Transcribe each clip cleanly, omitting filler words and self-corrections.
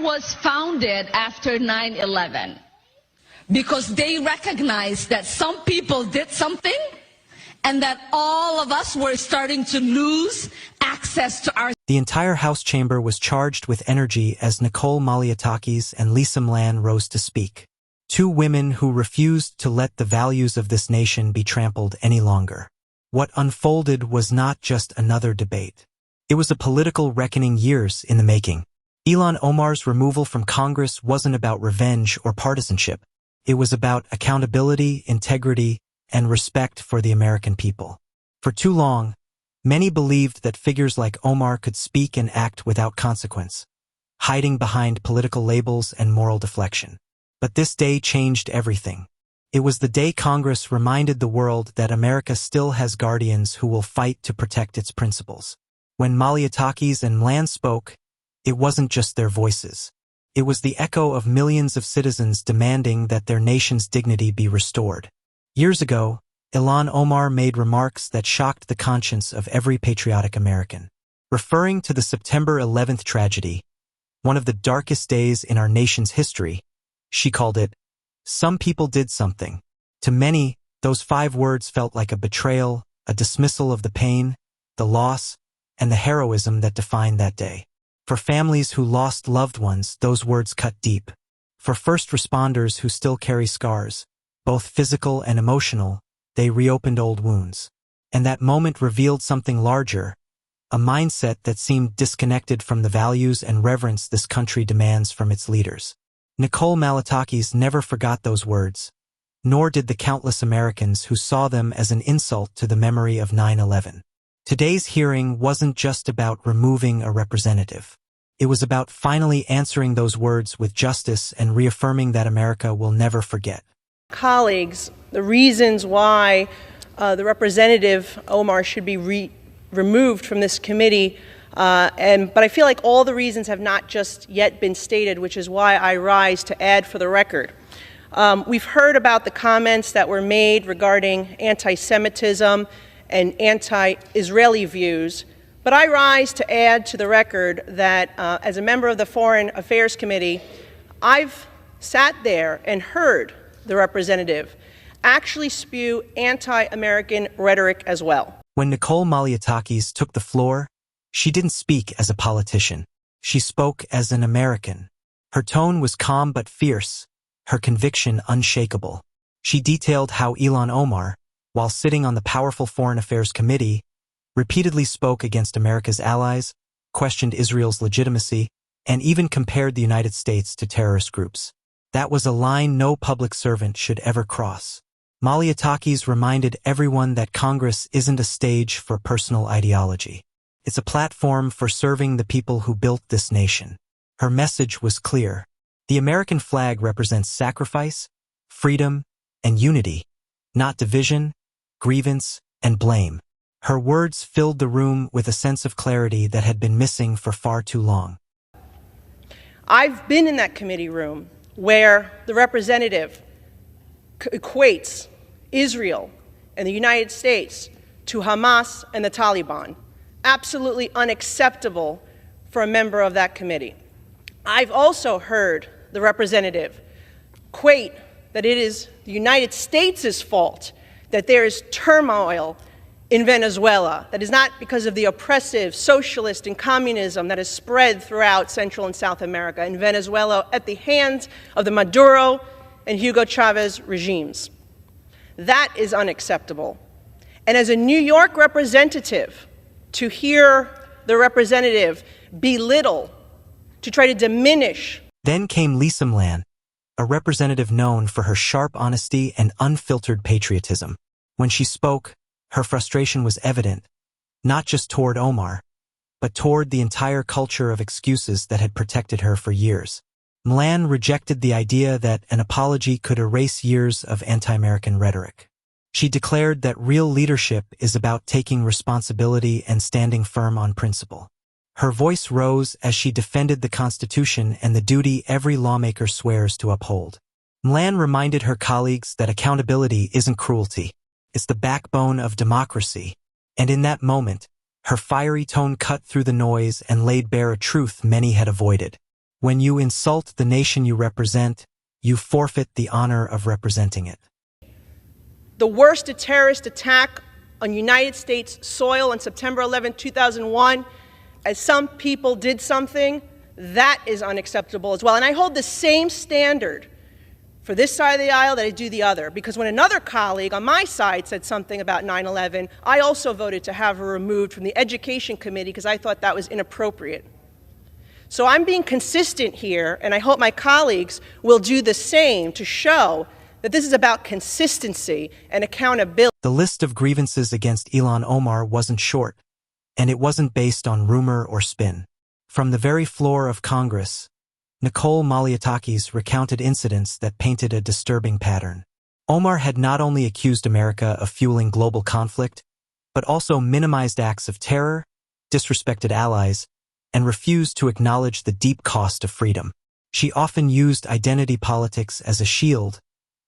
was founded after 9/11 because they recognized that some people did something and that all of us were starting to lose access to our... The entire House chamber was charged with energy as Malliotakis and McClain rose to speak. Two women who refused to let the values of this nation be trampled any longer. What unfolded was not just another debate. It was a political reckoning years in the making. Ilhan Omar's removal from Congress wasn't about revenge or partisanship. It was about accountability, integrity, and respect for the American people. For too long, many believed that figures like Omar could speak and act without consequence, hiding behind political labels and moral deflection. But this day changed everything. It was the day Congress reminded the world that America still has guardians who will fight to protect its principles. When Malliotakis and McClain spoke, it wasn't just their voices. It was the echo of millions of citizens demanding that their nation's dignity be restored. Years ago, Ilhan Omar made remarks that shocked the conscience of every patriotic American. Referring to the September 11th tragedy, one of the darkest days in our nation's history, she called it, "Some people did something." To many, those 5 words felt like a betrayal, a dismissal of the pain, the loss, and the heroism that defined that day. For families who lost loved ones, those words cut deep. For first responders who still carry scars, both physical and emotional, they reopened old wounds. And that moment revealed something larger, a mindset that seemed disconnected from the values and reverence this country demands from its leaders. Malliotakis never forgot those words, nor did the countless Americans who saw them as an insult to the memory of 9/11. Today's hearing wasn't just about removing a representative. It was about finally answering those words with justice and reaffirming that America will never forget. Colleagues, the reasons why the Representative Omar should be removed from this committee, but I feel like all the reasons have not just yet been stated, which is why I rise to add for the record. We've heard about the comments that were made regarding anti-Semitism and anti-Israeli views, but I rise to add to the record that as a member of the Foreign Affairs Committee, I've sat there and heard the representative actually spew anti-American rhetoric as well. When Malliotakis took the floor, she didn't speak as a politician. She spoke as an American. Her tone was calm but fierce, her conviction unshakable. She detailed how Ilhan Omar, while sitting on the powerful Foreign Affairs Committee, repeatedly spoke against America's allies, questioned Israel's legitimacy, and even compared the United States to terrorist groups. That was a line no public servant should ever cross. Malliotakis reminded everyone that Congress isn't a stage for personal ideology. It's a platform for serving the people who built this nation. Her message was clear. The American flag represents sacrifice, freedom, and unity, not division, grievance, and blame. Her words filled the room with a sense of clarity that had been missing for far too long. I've been in that committee room where the representative equates Israel and the United States to Hamas and the Taliban. Absolutely unacceptable for a member of that committee. I've also heard the representative equate that it is the United States' fault that there is turmoil in Venezuela, that is not because of the oppressive socialist and communism that has spread throughout Central and South America and Venezuela at the hands of the Maduro and Hugo Chavez regimes. That is unacceptable. And as a New York representative, to hear the representative belittle, to try to diminish. Then came McClain, a representative known for her sharp honesty and unfiltered patriotism. When she spoke, her frustration was evident, not just toward Omar, but toward the entire culture of excuses that had protected her for years. McClain rejected the idea that an apology could erase years of anti-American rhetoric. She declared that real leadership is about taking responsibility and standing firm on principle. Her voice rose as she defended the Constitution and the duty every lawmaker swears to uphold. McClain reminded her colleagues that accountability isn't cruelty. It's the backbone of democracy. And in that moment, her fiery tone cut through the noise and laid bare a truth many had avoided. When you insult the nation you represent, you forfeit the honor of representing it. The worst terrorist attack on United States soil on September 11, 2001, as some people did something, that is unacceptable as well. And I hold the same standard for this side of the aisle that I do the other, because when another colleague on my side said something about 9/11, I also voted to have her removed from the Education Committee because I thought that was inappropriate. So I'm being consistent here, and I hope my colleagues will do the same to show that this is about consistency and accountability. The list of grievances against Ilhan Omar wasn't short, and it wasn't based on rumor or spin. From the very floor of Congress, Malliotakis recounted incidents that painted a disturbing pattern. Omar had not only accused America of fueling global conflict, but also minimized acts of terror, disrespected allies, and refused to acknowledge the deep cost of freedom. She often used identity politics as a shield,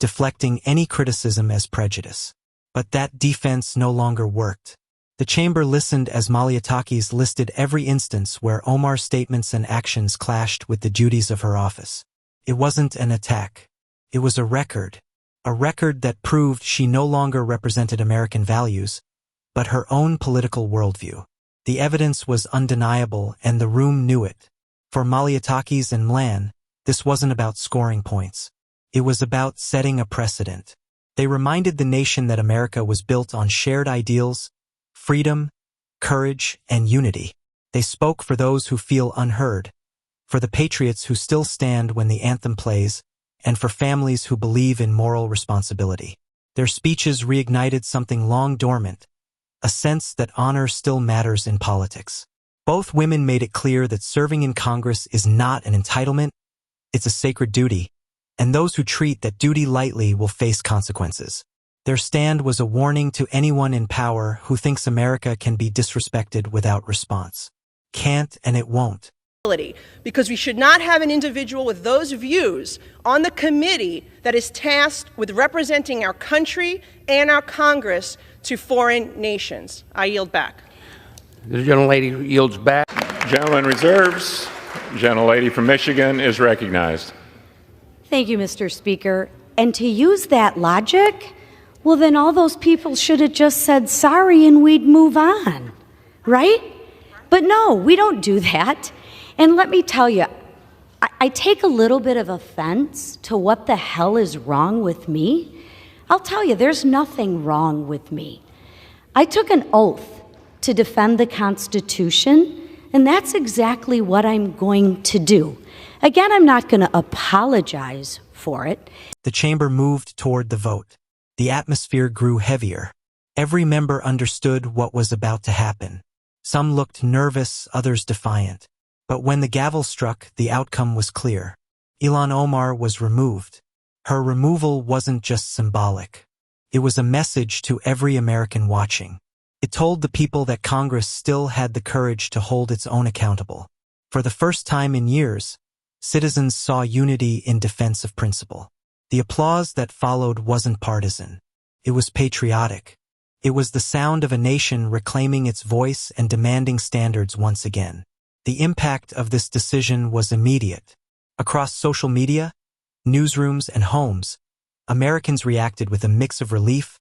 deflecting any criticism as prejudice. But that defense no longer worked. The chamber listened as Malliotakis listed every instance where Omar's statements and actions clashed with the duties of her office. It wasn't an attack. It was a record that proved she no longer represented American values, but her own political worldview. The evidence was undeniable, and the room knew it. For Malliotakis and Mlan, this wasn't about scoring points. It was about setting a precedent. They reminded the nation that America was built on shared ideals, freedom, courage, and unity. They spoke for those who feel unheard, for the patriots who still stand when the anthem plays, and for families who believe in moral responsibility. Their speeches reignited something long dormant, a sense that honor still matters in politics. Both women made it clear that serving in Congress is not an entitlement, it's a sacred duty, and those who treat that duty lightly will face consequences. Their stand was a warning to anyone in power who thinks America can be disrespected without response. Can't, and it won't. Because we should not have an individual with those views on the committee that is tasked with representing our country and our Congress to foreign nations. I yield back. The gentlelady yields back. Gentleman reserves. Gentlelady from Michigan is recognized. Thank you, Mr. Speaker. And to use that logic, well, then all those people should have just said sorry and we'd move on, right? But no, we don't do that. And let me tell you, I take a little bit of offense to what the hell is wrong with me. I'll tell you, there's nothing wrong with me. I took an oath to defend the Constitution, and that's exactly what I'm going to do. Again, I'm not going to apologize for it. The chamber moved toward the vote. The atmosphere grew heavier. Every member understood what was about to happen. Some looked nervous, others defiant. But when the gavel struck, the outcome was clear. Ilhan Omar was removed. Her removal wasn't just symbolic. It was a message to every American watching. It told the people that Congress still had the courage to hold its own accountable. For the first time in years, citizens saw unity in defense of principle. The applause that followed wasn't partisan. It was patriotic. It was the sound of a nation reclaiming its voice and demanding standards once again. The impact of this decision was immediate. Across social media, newsrooms, and homes, Americans reacted with a mix of relief,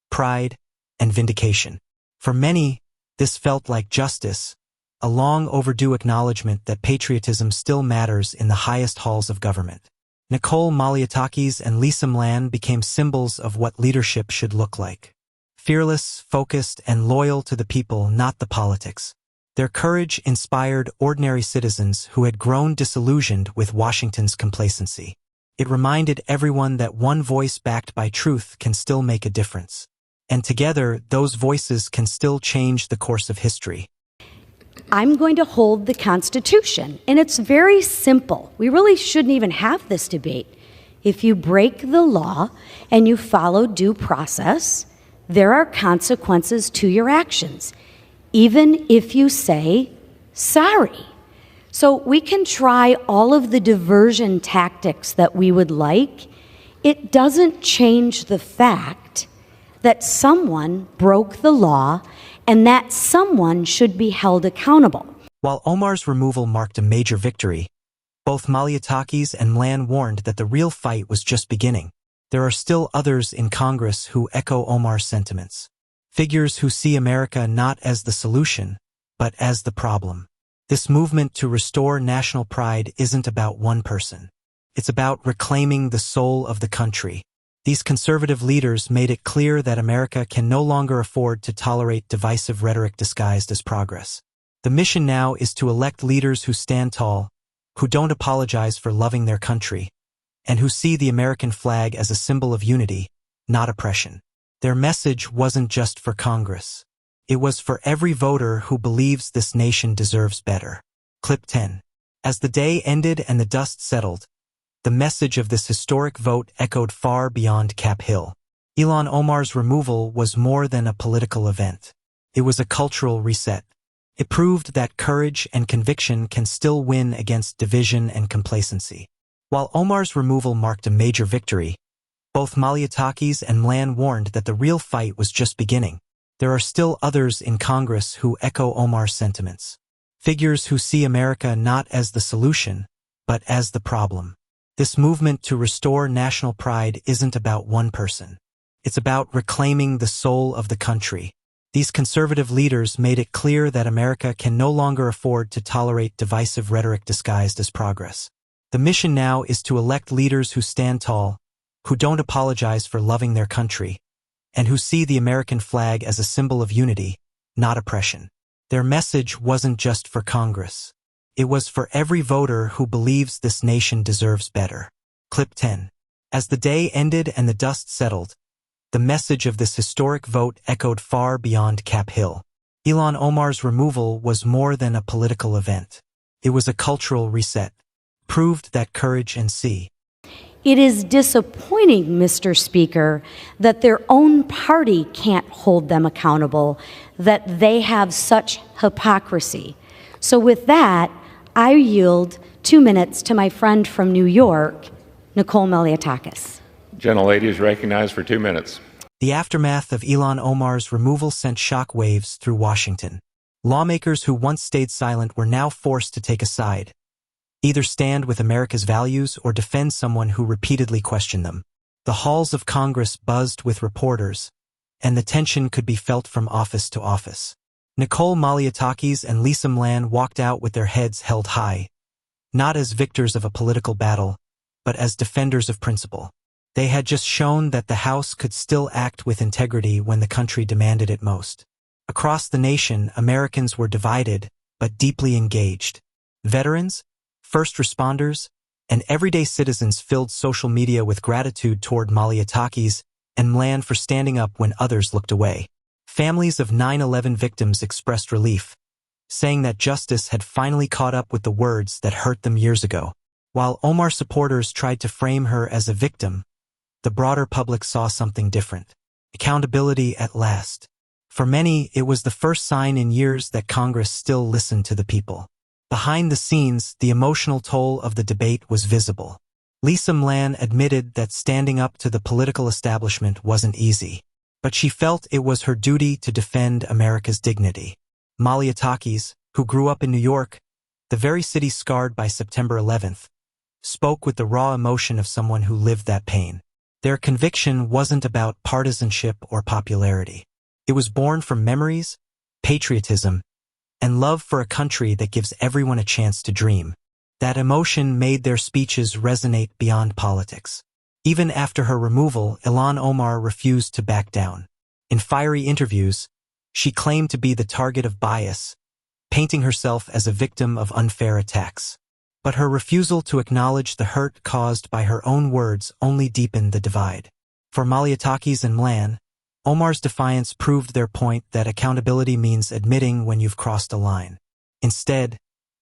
pride, and vindication. For many, this felt like justice, a long overdue acknowledgement that patriotism still matters in the highest halls of government. Malliotakis and Mlan became symbols of what leadership should look like. Fearless, focused, and loyal to the people, not the politics. Their courage inspired ordinary citizens who had grown disillusioned with Washington's complacency. It reminded everyone that one voice backed by truth can still make a difference. And together, those voices can still change the course of history. I'm going to hold the Constitution, and it's very simple. We really shouldn't even have this debate. If you break the law and you follow due process, there are consequences to your actions, even if you say sorry. So we can try all of the diversion tactics that we would like. It doesn't change the fact that someone broke the law and that someone should be held accountable. While Omar's removal marked a major victory, Both Malliotakis and McClain warned that the real fight was just beginning. There are still others in Congress who echo Omar's sentiments. Figures who see America not as the solution, but as the problem. This movement to restore national pride isn't about one person. It's about reclaiming the soul of the country. These conservative leaders made it clear that America can no longer afford to tolerate divisive rhetoric disguised as progress. The mission now is to elect leaders who stand tall, who don't apologize for loving their country, and who see the American flag as a symbol of unity, not oppression. Their message wasn't just for Congress. It was for every voter who believes this nation deserves better. Clip 10. As the day ended and the dust settled, the message of this historic vote echoed far beyond Cap Hill. Ilhan Omar's removal was more than a political event. It was a cultural reset. It proved that courage and conviction can still win against division and complacency. While Omar's removal marked a major victory, both Malliotakis and McClain warned that the real fight was just beginning. There are still others in Congress who echo Omar's sentiments. Figures who see America not as the solution, but as the problem. This movement to restore national pride isn't about one person. It's about reclaiming the soul of the country. These conservative leaders made it clear that America can no longer afford to tolerate divisive rhetoric disguised as progress. The mission now is to elect leaders who stand tall, who don't apologize for loving their country, and who see the American flag as a symbol of unity, not oppression. Their message wasn't just for Congress. It was for every voter who believes this nation deserves better. Clip 10. As the day ended and the dust settled, the message of this historic vote echoed far beyond Cap Hill. Ilhan Omar's removal was more than a political event. It was a cultural reset. Proved that courage and see. It is disappointing, Mr. Speaker, that their own party can't hold them accountable, that they have such hypocrisy. So with that, I yield 2 minutes to my friend from New York, Nicole Malliotakis. Gentlelady is recognized for 2 minutes. The aftermath of Ilhan Omar's removal sent shockwaves through Washington. Lawmakers who once stayed silent were now forced to take a side. Either stand with America's values or defend someone who repeatedly questioned them. The halls of Congress buzzed with reporters, and the tension could be felt from office to office. Nicole Malliotakis and McClain walked out with their heads held high, not as victors of a political battle, but as defenders of principle. They had just shown that the House could still act with integrity when the country demanded it most. Across the nation, Americans were divided, but deeply engaged. Veterans, first responders, and everyday citizens filled social media with gratitude toward Malliotakis and McClain for standing up when others looked away. Families of 9/11 victims expressed relief, saying that justice had finally caught up with the words that hurt them years ago. While Omar supporters tried to frame her as a victim, the broader public saw something different. Accountability at last. For many, it was the first sign in years that Congress still listened to the people. Behind the scenes, the emotional toll of the debate was visible. McClain admitted that standing up to the political establishment wasn't easy, but she felt it was her duty to defend America's dignity. Malliotakis, who grew up in New York, the very city scarred by September 11th, spoke with the raw emotion of someone who lived that pain. Their conviction wasn't about partisanship or popularity. It was born from memories, patriotism, and love for a country that gives everyone a chance to dream. That emotion made their speeches resonate beyond politics. Even after her removal, Ilhan Omar refused to back down. In fiery interviews, she claimed to be the target of bias, painting herself as a victim of unfair attacks. But her refusal to acknowledge the hurt caused by her own words only deepened the divide. For Malliotakis and McClain, Omar's defiance proved their point that accountability means admitting when you've crossed a line. Instead,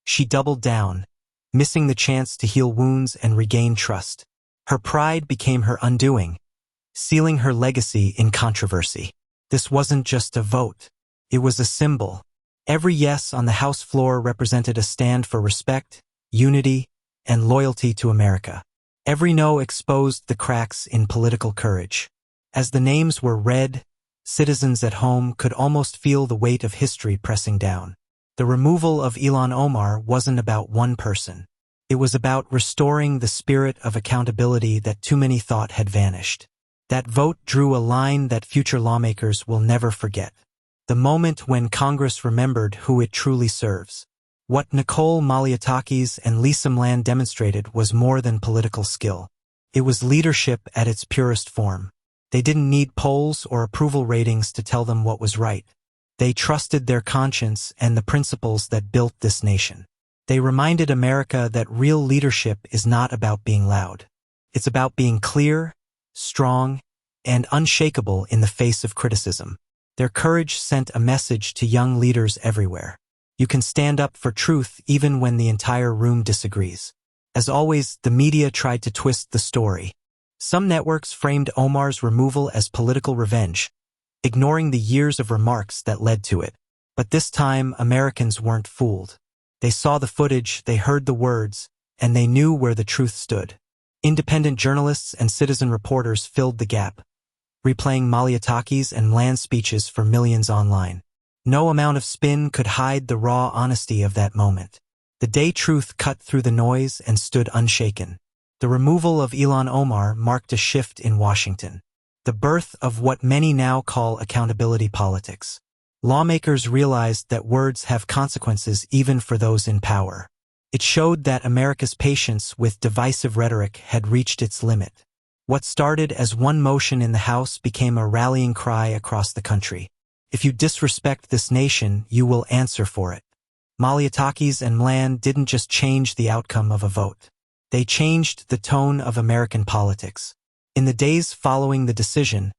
she doubled down, missing the chance to heal wounds and regain trust. Her pride became her undoing, sealing her legacy in controversy. This wasn't just a vote. It was a symbol. Every yes on the House floor represented a stand for respect, unity, and loyalty to America. Every no exposed the cracks in political courage. As the names were read, citizens at home could almost feel the weight of history pressing down. The removal of Ilhan Omar wasn't about one person. It was about restoring the spirit of accountability that too many thought had vanished. That vote drew a line that future lawmakers will never forget. The moment when Congress remembered who it truly serves. What Nicole Malliotakis and McClain demonstrated was more than political skill. It was leadership at its purest form. They didn't need polls or approval ratings to tell them what was right. They trusted their conscience and the principles that built this nation. They reminded America that real leadership is not about being loud. It's about being clear, strong, and unshakable in the face of criticism. Their courage sent a message to young leaders everywhere. You can stand up for truth even when the entire room disagrees. As always, the media tried to twist the story. Some networks framed Omar's removal as political revenge, ignoring the years of remarks that led to it. But this time, Americans weren't fooled. They saw the footage, they heard the words, and they knew where the truth stood. Independent journalists and citizen reporters filled the gap, replaying Malliotakis and McClain's speeches for millions online. No amount of spin could hide the raw honesty of that moment. The day truth cut through the noise and stood unshaken. The removal of Ilhan Omar marked a shift in Washington. The birth of what many now call accountability politics. Lawmakers realized that words have consequences even for those in power. It showed that America's patience with divisive rhetoric had reached its limit. What started as one motion in the House became a rallying cry across the country. If you disrespect this nation, you will answer for it. Malliotakis and McClain didn't just change the outcome of a vote. They changed the tone of American politics. In the days following the decision,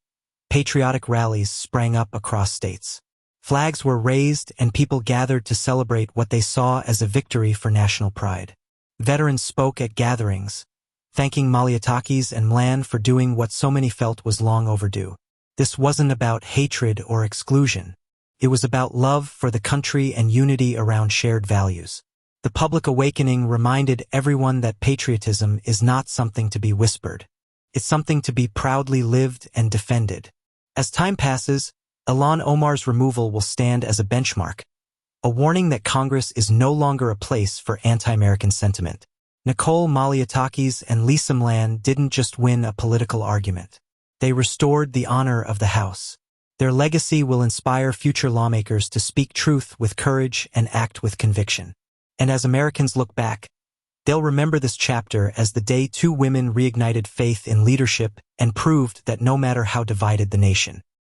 patriotic rallies sprang up across states. Flags were raised and people gathered to celebrate what they saw as a victory for national pride. Veterans spoke at gatherings, thanking Malliotakis and McClain for doing what so many felt was long overdue. This wasn't about hatred or exclusion. It was about love for the country and unity around shared values. The public awakening reminded everyone that patriotism is not something to be whispered. It's something to be proudly lived and defended. As time passes, Ilhan Omar's removal will stand as a benchmark, a warning that Congress is no longer a place for anti-American sentiment. Nicole Malliotakis and McClain didn't just win a political argument. They restored the honor of the House. Their legacy will inspire future lawmakers to speak truth with courage and act with conviction. And as Americans look back, they'll remember this chapter as the day two women reignited faith in leadership and proved that no matter how divided the nation,